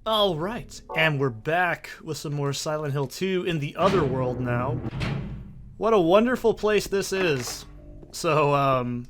Alright, and we're back with some more Silent Hill 2 in the other world now. What a wonderful place this is. So,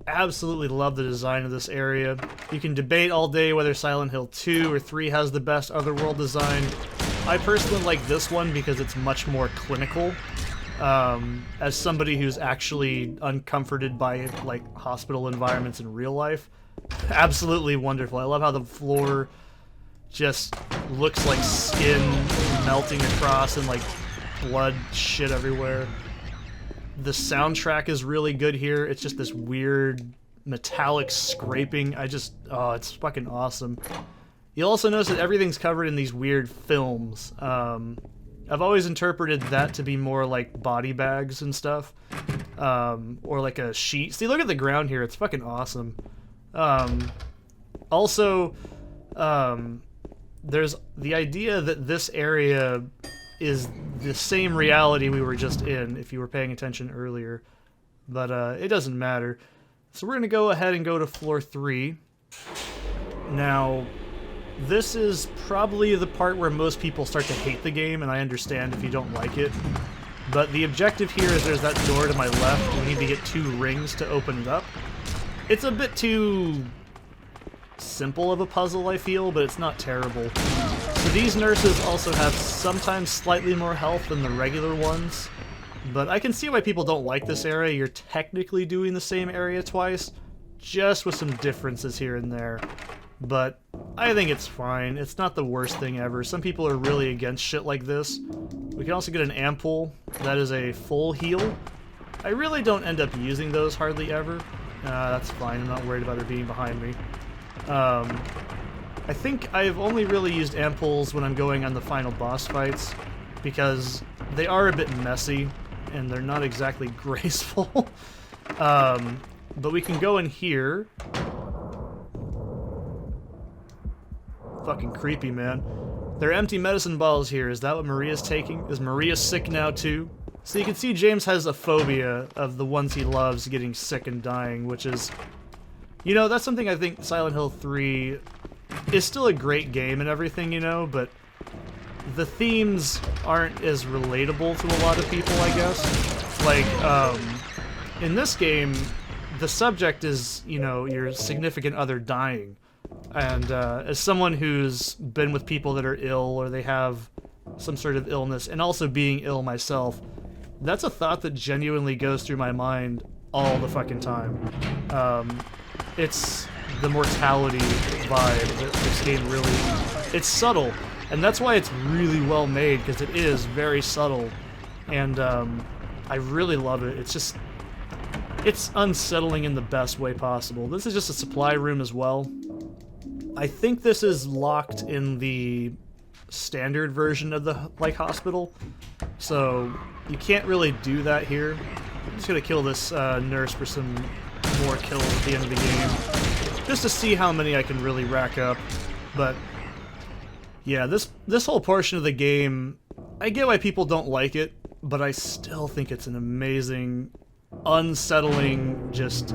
absolutely love the design of this area. You can debate all day whether Silent Hill 2 or 3 has the best otherworld design. I personally like this one because it's much more clinical. As somebody who's actually uncomforted by, like, hospital environments in real life, absolutely wonderful. I love how the floor just looks like skin melting across and like blood shit everywhere. The soundtrack is really good here. It's just this weird metallic scraping. Oh, it's fucking awesome. You'll also notice that everything's covered in these weird films. I've always interpreted that to be more like body bags and stuff. Or like a sheet. See, look at the ground here. It's fucking awesome. There's the idea that this area is the same reality we were just in, if you were paying attention earlier. But it doesn't matter. So we're going to go ahead and go to floor 3. Now, this is probably the part where most people start to hate the game, and I understand if you don't like it. But the objective here is there's that door to my left. We need to get 2 rings to open it up. It's a bit too simple of a puzzle, I feel, but it's not terrible. So these nurses also have sometimes slightly more health than the regular ones, but I can see why people don't like this area. You're technically doing the same area twice, just with some differences here and there. But I think it's fine. It's not the worst thing ever. Some people are really against shit like this. We can also get an ampoule. That is a full heal. I really don't end up using those hardly ever. That's fine. I'm not worried about her being behind me. I think I've only really used ampoules when I'm going on the final boss fights, because they are a bit messy, and they're not exactly graceful. But we can go in here. Fucking creepy, man. There are empty medicine balls here. Is that what Maria's taking? Is Maria sick now, too? So you can see James has a phobia of the ones he loves getting sick and dying, which is... You know, that's something I think Silent Hill 3 is still a great game and everything, you know, but the themes aren't as relatable to a lot of people, I guess. Like, in this game, the subject is, you know, your significant other dying. And as someone who's been with people that are ill or they have some sort of illness, and also being ill myself, that's a thought that genuinely goes through my mind all the fucking time. It's the mortality vibe that this game really... It's subtle, and that's why it's really well made, because it is very subtle. And I really love it. It's just... It's unsettling in the best way possible. This is just a supply room as well. I think this is locked in the standard version of the hospital, so you can't really do that here. I'm just gonna kill this nurse for some more kills at the end of the game, just to see how many I can really rack up. But yeah, this whole portion of the game, I get why people don't like it, but I still think it's an amazing, unsettling, just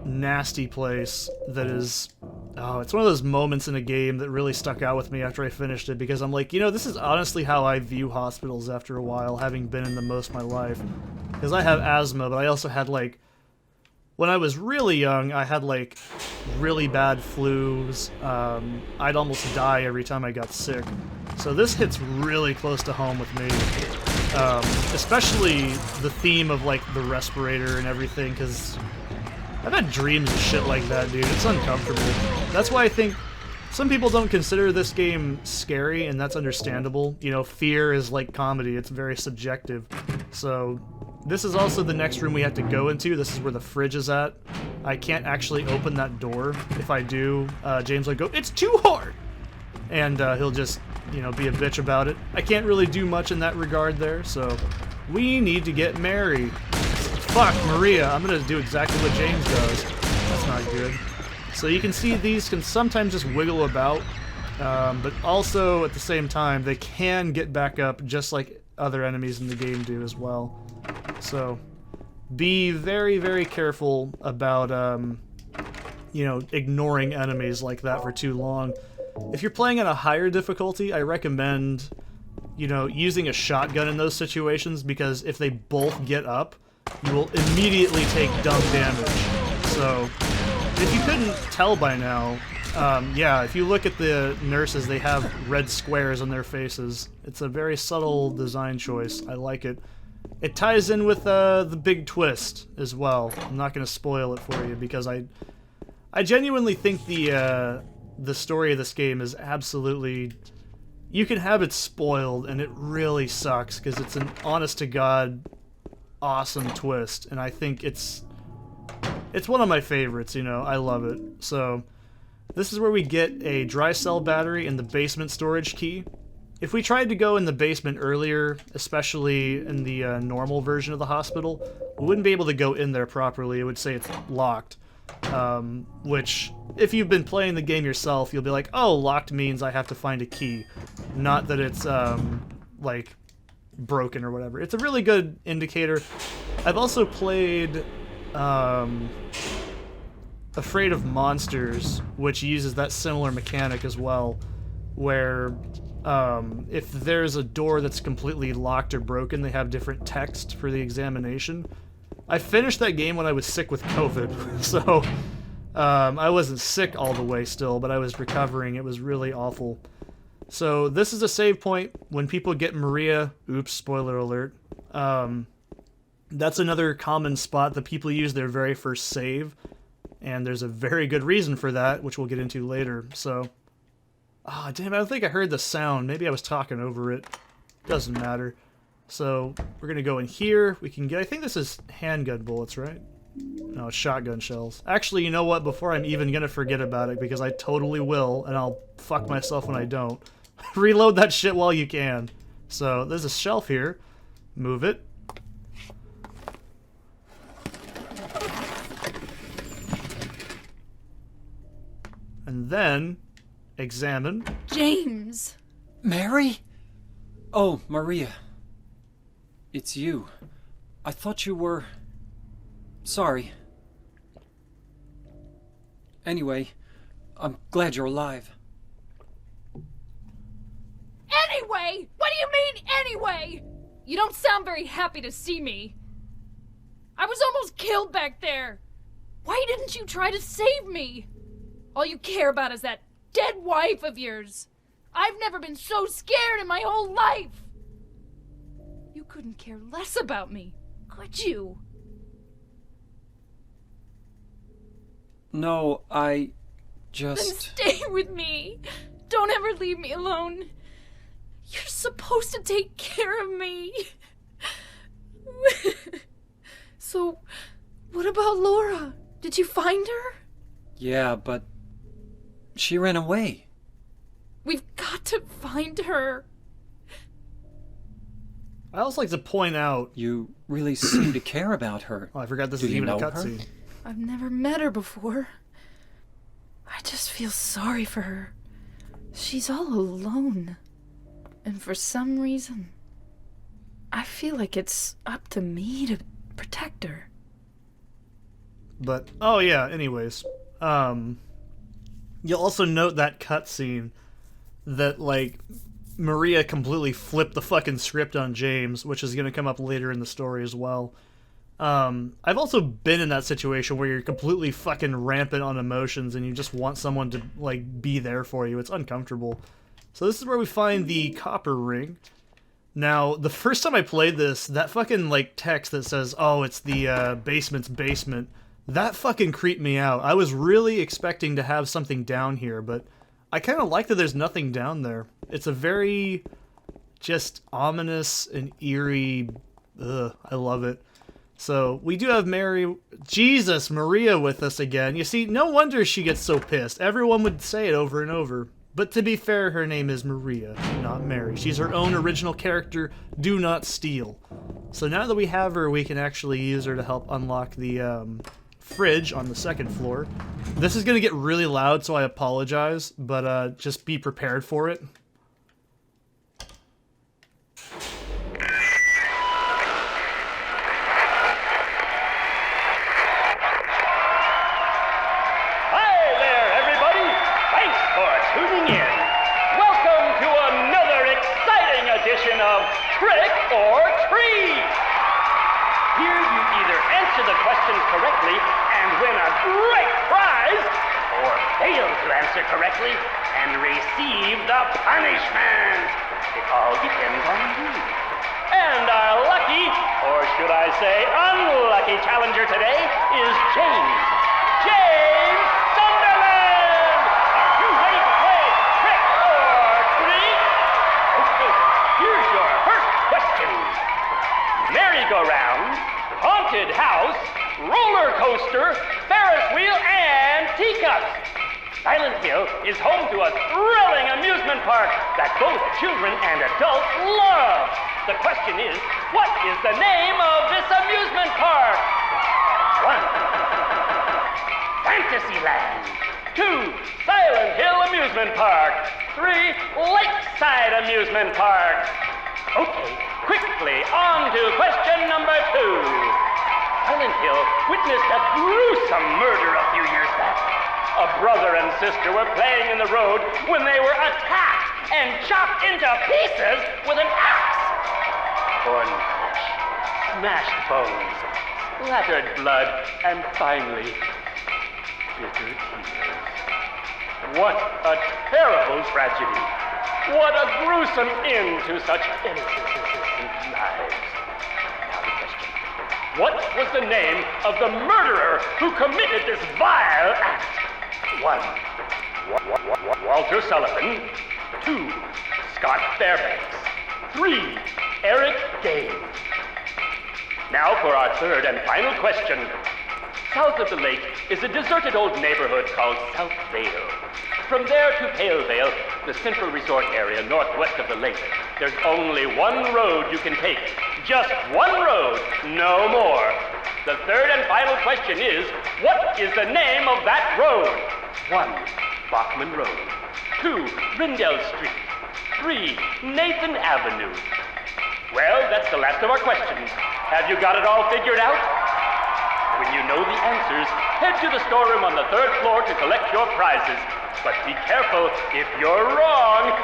nasty place that is... Oh, it's one of those moments in a game that really stuck out with me after I finished it, because I'm like, you know, this is honestly how I view hospitals after a while, having been in them most of my life. Because I have asthma, but I also had, like... When I was really young, I had, like, really bad flus. I'd almost die every time I got sick. So this hits really close to home with me. Especially the theme of, like, the respirator and everything, because I've had dreams of shit like that, dude. It's uncomfortable. That's why I think some people don't consider this game scary, and that's understandable. You know, fear is like comedy. It's very subjective. So... This is also the next room we have to go into. This is where the fridge is at. I can't actually open that door. If I do, James will go, "It's too hard!" And he'll just, you know, be a bitch about it. I can't really do much in that regard there, so... We need to get Mary. Fuck, Maria. I'm gonna do exactly what James does. That's not good. So you can see these can sometimes just wiggle about, but also, at the same time, they can get back up just like other enemies in the game do as well. So, be very, very careful about, you know, ignoring enemies like that for too long. If you're playing on a higher difficulty, I recommend, you know, using a shotgun in those situations, because if they both get up, you will immediately take dumb damage. So, if you couldn't tell by now, yeah, if you look at the nurses, they have red squares on their faces. It's a very subtle design choice. I like it. It ties in with the big twist as well. I'm not going to spoil it for you, because I genuinely think the story of this game is absolutely... You can have it spoiled, and it really sucks, because it's an honest-to-God awesome twist, and I think it's one of my favorites, you know. I love it. So, this is where we get a dry cell battery and the basement storage key. If we tried to go in the basement earlier, especially in the normal version of the hospital, we wouldn't be able to go in there properly. It would say it's locked. Which, if you've been playing the game yourself, you'll be like, oh, locked means I have to find a key. Not that it's, like, broken or whatever. It's a really good indicator. I've also played, Afraid of Monsters, which uses that similar mechanic as well, where if there's a door that's completely locked or broken, they have different text for the examination. I finished that game when I was sick with COVID, so I wasn't sick all the way still, but I was recovering. It was really awful. So this is a save point when people get Maria. Oops, spoiler alert. That's another common spot that people use their very first save, and there's a very good reason for that, which we'll get into later. So, damn, I don't think I heard the sound. Maybe I was talking over it. Doesn't matter. So we're gonna go in here. We can get, I think this is handgun bullets, right? No, it's shotgun shells. Actually, you know what? Before I'm even gonna forget about it, because I totally will, and I'll fuck myself when I don't. Reload that shit while you can. So there's a shelf here. Move it. And then examine. James! Mary? Oh, Maria. It's you. I thought you were... Sorry. Anyway, I'm glad you're alive. Anyway? What do you mean, anyway? You don't sound very happy to see me. I was almost killed back there. Why didn't you try to save me? All you care about is that dead wife of yours. I've never been so scared in my whole life. You couldn't care less about me, could you? No, I just... Then stay with me. Don't ever leave me alone. You're supposed to take care of me. So, what about Laura? Did you find her? Yeah, but... she ran away. We've got to find her. I also like to point out... You really seem to care about her. Oh, I forgot this is even a cutscene. I've never met her before. I just feel sorry for her. She's all alone. And for some reason, I feel like it's up to me to protect her. But, oh yeah, anyways. You'll also note that cutscene that, like, Maria completely flipped the fucking script on James, which is going to come up later in the story as well. I've also been in that situation where you're completely fucking rampant on emotions and you just want someone to, like, be there for you. It's uncomfortable. So this is where we find the copper ring. Now, the first time I played this, that fucking, like, text that says, oh, it's the, basement's basement, that fucking creeped me out. I was really expecting to have something down here, but I kind of like that there's nothing down there. It's a very, just ominous and eerie, I love it. So, we do have Maria with us again. You see, no wonder she gets so pissed. Everyone would say it over and over. But to be fair, her name is Maria, not Mary. She's her own original character. Do not steal. So now that we have her, we can actually use her to help unlock the fridge on the second floor. This is going to get really loud, so I apologize, but just be prepared for it. Hi there, everybody! Thanks for tuning in. answer the question correctly and win a great prize, or fail to answer correctly and receive the punishment. It all depends on you. And our lucky, or should I say unlucky challenger today is James. James Sunderland! Are you ready to play trick or treat? Okay, here's your first question. Merry-go-round, haunted house, roller coaster, Ferris wheel, and teacups. Silent Hill is home to a thrilling amusement park that both children and adults love. The question is, what is the name of this amusement park? 1. Fantasyland. 2. Silent Hill Amusement Park. 3. Lakeside Amusement Park. Okay, quickly on to question number 2. Silent Hill witnessed a gruesome murder a few years back. A brother and sister were playing in the road when they were attacked and chopped into pieces with an axe. Torn flesh, smashed bones, splattered blood, and finally, bitter tears. What a terrible tragedy. What a gruesome end to such innocent lives. Now the question. What was the name of the murderer who committed this vile act? 1. Walter Sullivan. 2. Scott Fairbanks. 3. Eric Gaines. Now for our third and final question. South of the lake is a deserted old neighborhood called South Vale. From there to Pale Vale, the central resort area northwest of the lake, there's only one road you can take. Just one road, no more. The third and final question is, what is the name of that road? 1. Bachman Road. 2. Rindell Street. 3. Nathan Avenue. Well, that's the last of our questions. Have you got it all figured out? When you know the answers, head to the storeroom on the 3rd floor to collect your prizes. But be careful if you're wrong.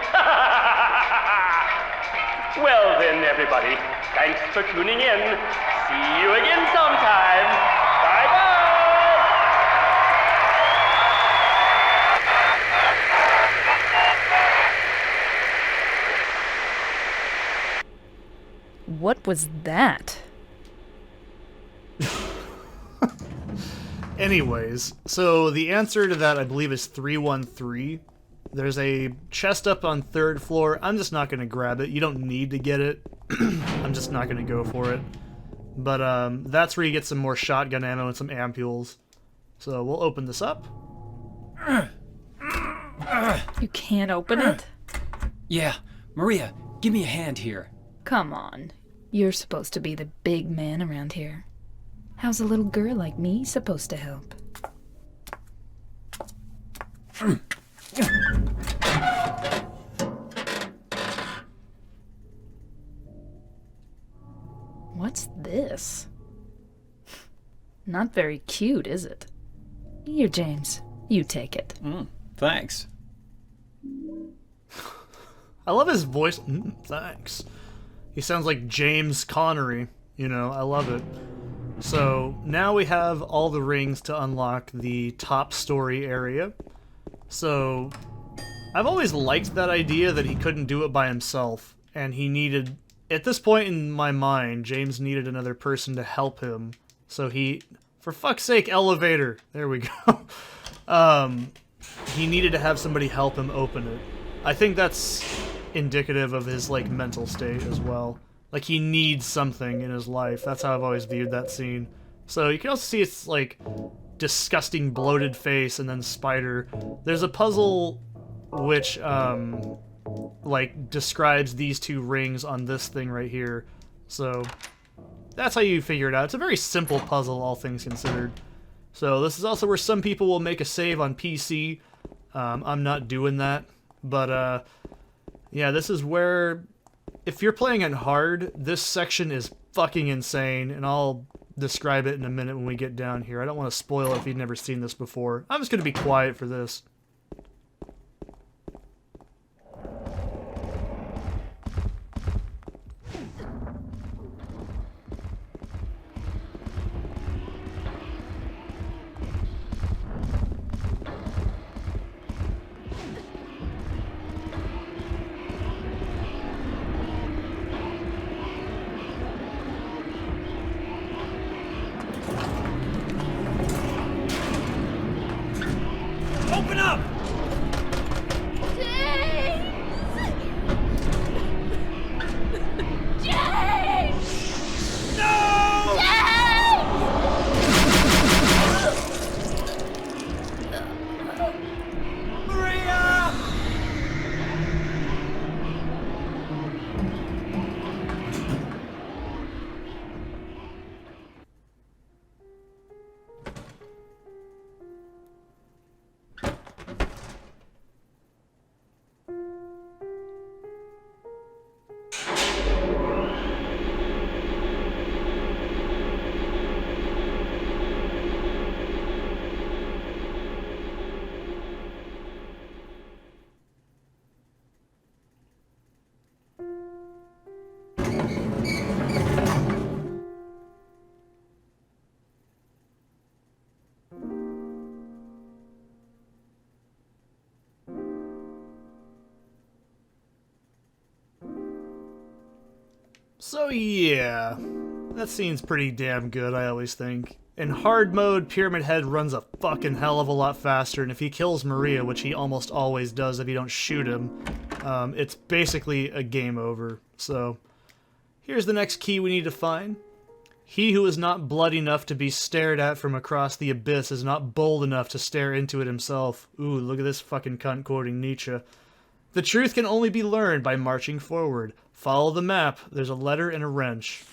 Well then, everybody, thanks for tuning in. See you again sometime. Bye-bye. What was that? Anyways, so the answer to that, I believe, is 313. There's a chest up on 3rd floor. I'm just not going to grab it. You don't need to get it. I'm just not going to go for it. But that's where you get some more shotgun ammo and some ampules. So we'll open this up. You can't open it? Yeah, Maria, give me a hand here. Come on. You're supposed to be the big man around here. How's a little girl like me supposed to help? What's this? Not very cute, is it? Here, James. You take it. Thanks. I love his voice. Thanks. He sounds like James Connery. You know, I love it. So now we have all the rings to unlock the top story area. So I've always liked that idea that he couldn't do it by himself, and he needed, at this point in my mind, James needed another person to help him. So he, for fuck's sake, elevator. There we go. He needed to have somebody help him open it. I think that's indicative of his like mental state as well. Like, he needs something in his life. That's how I've always viewed that scene. So you can also see it's, like, disgusting bloated face and then spider. There's a puzzle which, like, describes these two rings on this thing right here. So that's how you figure it out. It's a very simple puzzle, all things considered. So this is also where some people will make a save on PC. I'm not doing that. But, yeah, this is where... If you're playing it hard, this section is fucking insane, and I'll describe it in a minute when we get down here. I don't want to spoil it if you've never seen this before. I'm just going to be quiet for this. So yeah, that scene's pretty damn good, I always think. In hard mode, Pyramid Head runs a fucking hell of a lot faster, and if he kills Maria, which he almost always does if you don't shoot him, it's basically a game over. So, here's the next key we need to find. He who is not blood enough to be stared at from across the abyss is not bold enough to stare into it himself. Ooh, look at this fucking cunt quoting Nietzsche. The truth can only be learned by marching forward. Follow the map. There's a letter and a wrench.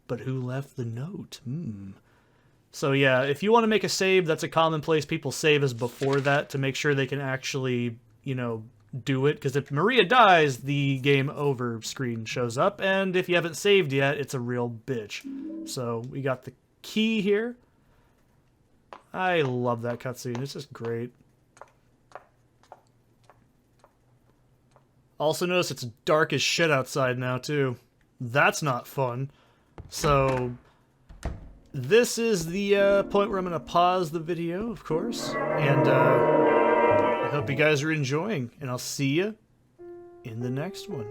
But who left the note? So yeah, if you want to make a save, that's a common place people save as before that to make sure they can actually, you know, do it. Because if Maria dies, the game over screen shows up. And if you haven't saved yet, it's a real bitch. So we got the key here. I love that cutscene. It's just great. Also notice it's dark as shit outside now, too. That's not fun. So, this is the point where I'm going to pause the video, of course. And I hope you guys are enjoying. And I'll see you in the next one.